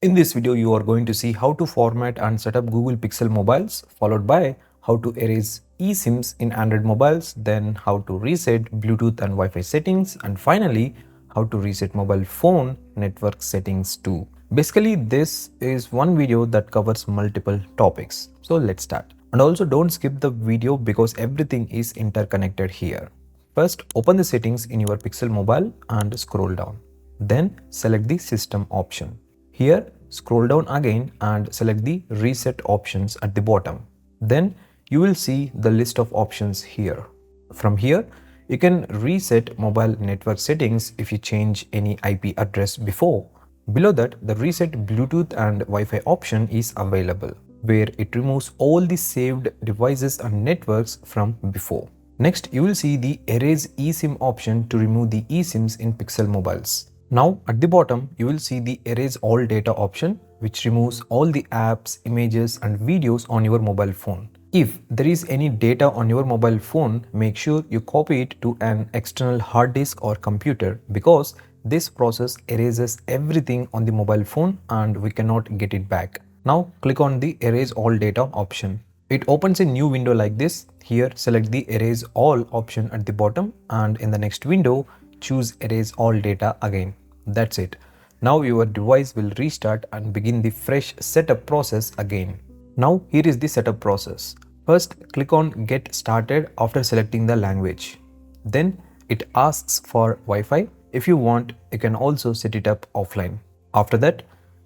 In this video, you are going to see how to format and set up Google Pixel mobiles, followed by how to erase eSIMs in Android mobiles, then how to reset Bluetooth and Wi-Fi settings, and finally, how to reset mobile phone network settings too. Basically, this is one video that covers multiple topics. So let's start. And also don't skip the video because everything is interconnected here. First, open the settings in your Pixel mobile and scroll down. Then select the system option. Here, scroll down again and select the reset options at the bottom. Then you will see the list of options here. From here, you can reset mobile network settings if you change any IP address before. Below that, the reset Bluetooth and Wi-Fi option is available, where it removes all the saved devices and networks from before. Next, you will see the erase eSIM option to remove the eSIMs in Pixel mobiles. Now at the bottom, you will see the erase all data option, which removes all the apps, images and videos on your mobile phone. If there is any data on your mobile phone, make sure you copy it to an external hard disk or computer because this process erases everything on the mobile phone and we cannot get it back. Now click on the erase all data option. It opens a new window like this. Here select the erase all option at the bottom and in the next window choose erase all data again. That's it. Now your device will restart and begin the fresh setup process again. Now here is the setup process. First click on get started after selecting the language. Then it asks for Wi-Fi. If you want, you can also set it up offline. After that,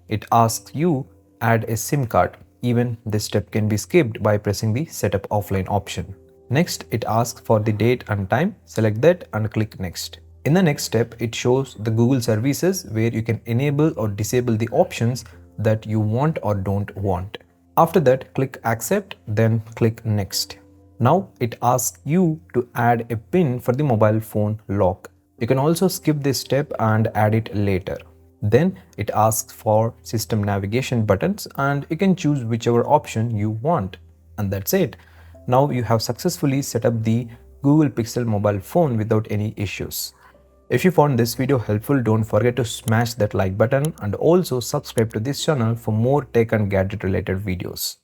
it asks you add a SIM card. Even this step can be skipped by pressing the setup offline option. Next, it asks for the date and time. Select that and click next. In the next step, it shows the Google services where you can enable or disable the options that you want or don't want. After that, click accept, then click next. Now it asks you to add a PIN for the mobile phone lock. You can also skip this step and add it later. Then it asks for system navigation buttons and you can choose whichever option you want. And that's it. Now you have successfully set up the Google Pixel mobile phone without any issues. If you found this video helpful, don't forget to smash that like button and also subscribe to this channel for more tech and gadget related videos.